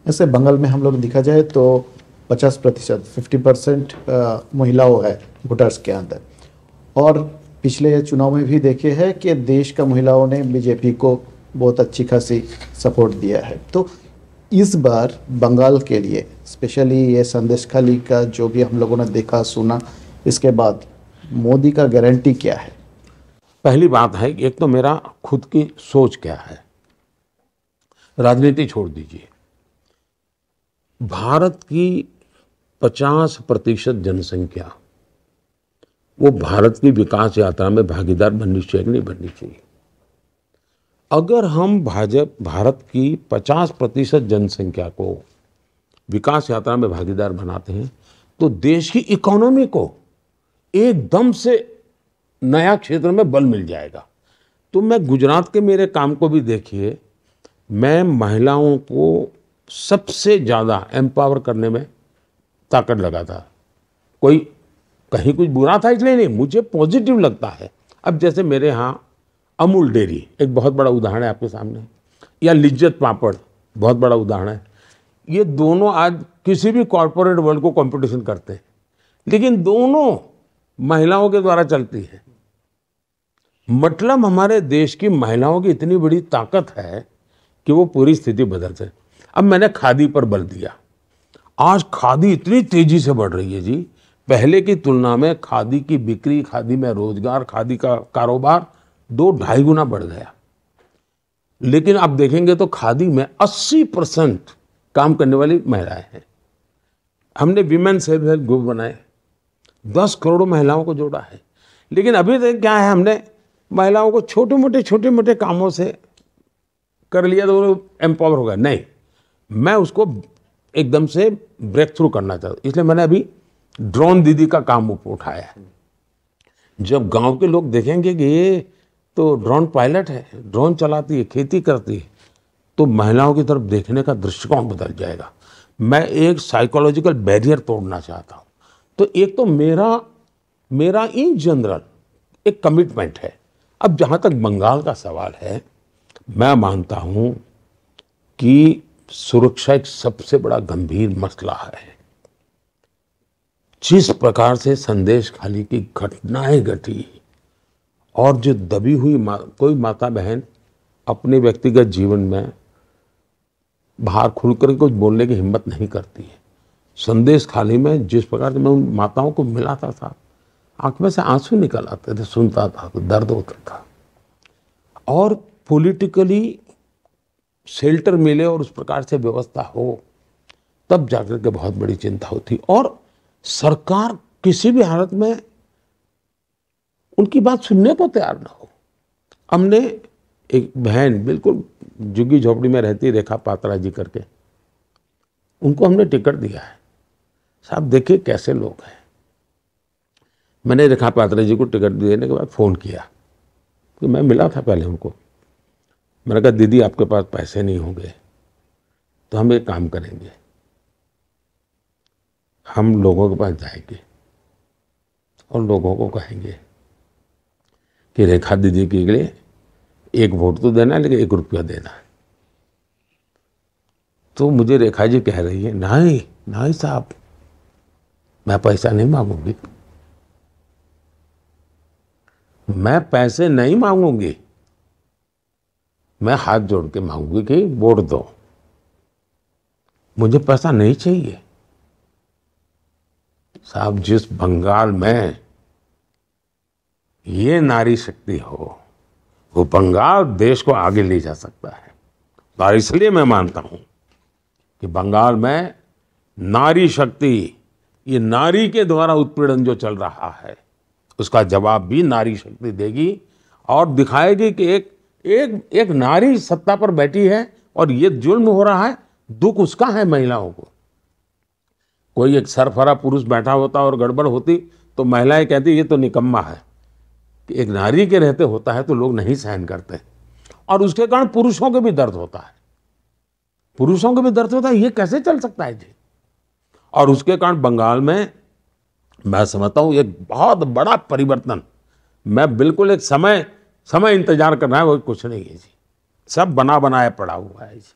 ऐसे बंगाल में हम लोग देखा जाए तो 50% 50% महिलाओं है वोटर्स के अंदर। और पिछले चुनाव में भी देखे हैं कि देश का महिलाओं ने बीजेपी को बहुत अच्छी खासी सपोर्ट दिया है। तो इस बार बंगाल के लिए स्पेशली ये संदेशखाली का जो भी हम लोगों ने देखा सुना, इसके बाद मोदी का गारंटी क्या है? पहली बात है, एक तो मेरा खुद की सोच क्या है, राजनीति छोड़ दीजिए। भारत की 50% जनसंख्या वो भारत की विकास यात्रा में भागीदार बननी चाहिए कि नहीं बननी चाहिए। अगर हम भारत की 50% जनसंख्या को विकास यात्रा में भागीदार बनाते हैं तो देश की इकोनॉमी को एकदम से नया क्षेत्र में बल मिल जाएगा। तो मैं गुजरात के मेरे काम को भी देखिए, मैं महिलाओं को सबसे ज़्यादा एम्पावर करने में ताकत लगाता। कोई कहीं कुछ बुरा था इसलिए नहीं, मुझे पॉजिटिव लगता है। अब जैसे मेरे यहाँ अमूल डेयरी एक बहुत बड़ा उदाहरण है आपके सामने, या लिज्जत पापड़ बहुत बड़ा उदाहरण है। ये दोनों आज किसी भी कॉरपोरेट वर्ल्ड को कंपटीशन करते हैं, लेकिन दोनों महिलाओं के द्वारा चलती है। मतलब हमारे देश की महिलाओं की इतनी बड़ी ताकत है कि वो पूरी स्थिति बदलते। अब मैंने खादी पर बल दिया। आज खादी इतनी तेजी से बढ़ रही है जी, पहले की तुलना में खादी की बिक्री, खादी में रोजगार, खादी का कारोबार 2-2.5 गुना बढ़ गया। लेकिन आप देखेंगे तो खादी में 80% काम करने वाली महिलाएं हैं। हमने विमेन सेल्फ हेल्प ग्रुप बनाए, 10 करोड़ महिलाओं को जोड़ा है। लेकिन अभी तक क्या है, हमने महिलाओं को छोटे मोटे कामों से कर लिया तो वो एम्पावर हो गया। नहीं, मैं उसको एकदम से ब्रेक थ्रू करना चाहता हूँ। इसलिए मैंने अभी ड्रोन दीदी का काम उठाया है। जब गांव के लोग देखेंगे कि ये तो ड्रोन पायलट है, ड्रोन चलाती है, खेती करती है, तो महिलाओं की तरफ देखने का दृष्टिकोण बदल जाएगा। मैं एक साइकोलॉजिकल बैरियर तोड़ना चाहता हूँ। तो एक तो मेरा इन जनरल एक कमिटमेंट है। अब जहाँ तक बंगाल का सवाल है, मैं मानता हूँ कि सुरक्षा एक सबसे बड़ा गंभीर मसला है। जिस प्रकार से संदेशखाली की घटनाएं घटी और जो दबी हुई कोई माता बहन अपने व्यक्तिगत जीवन में बाहर खुलकर कुछ बोलने की हिम्मत नहीं करती है। संदेशखाली में जिस प्रकार से मैं उन माताओं को मिलाता था, आंख में से आंसू निकल आते थे, सुनता था तो दर्द होता था। और पॉलिटिकली शेल्टर मिले और उस प्रकार से व्यवस्था हो, तब जाकर के बहुत बड़ी चिंता होती। और सरकार किसी भी हालत में उनकी बात सुनने को तैयार ना हो। हमने एक बहन बिल्कुल झुग्गी झोपड़ी में रहती, रेखा पात्रा जी करके, उनको हमने टिकट दिया है। साहब देखिए कैसे लोग हैं। मैंने रेखा पात्रा जी को टिकट देने के बाद फ़ोन किया कि मैं मिला था पहले उनको। मैंने कहा दीदी आपके पास पैसे नहीं होंगे तो हम एक काम करेंगे, हम लोगों के पास जाएंगे और लोगों को कहेंगे कि रेखा दीदी के लिए 1 वोट तो देना है, लेकिन 1 रुपया देना है। तो मुझे रेखा जी कह रही है, नहीं साहब, मैं पैसा नहीं मांगूंगी, मैं पैसे नहीं मांगूंगी, मैं हाथ जोड़ के मांगूंगी कि वोट दो, मुझे पैसा नहीं चाहिए। साहब जिस बंगाल में ये नारी शक्ति हो, वो बंगाल देश को आगे ले जा सकता है। और इसलिए मैं मानता हूं कि बंगाल में नारी शक्ति, ये नारी के द्वारा उत्पीड़न जो चल रहा है, उसका जवाब भी नारी शक्ति देगी और दिखाएगी कि एक नारी सत्ता पर बैठी है और ये जुल्म हो रहा है, दुख उसका है महिलाओं को। कोई एक सरफरा पुरुष बैठा होता और गड़बड़ होती तो महिलाएं कहती ये तो निकम्मा है। कि एक नारी के रहते होता है तो लोग नहीं सहन करते, और उसके कारण पुरुषों को भी दर्द होता है। पुरुषों को भी दर्द होता है, ये कैसे चल सकता है जी। और उसके कारण बंगाल में मैं समझता हूँ एक बहुत बड़ा परिवर्तन, मैं बिल्कुल एक समय इंतजार करना है, वो कुछ नहीं है जी, सब बना बनाया पड़ा हुआ है जी।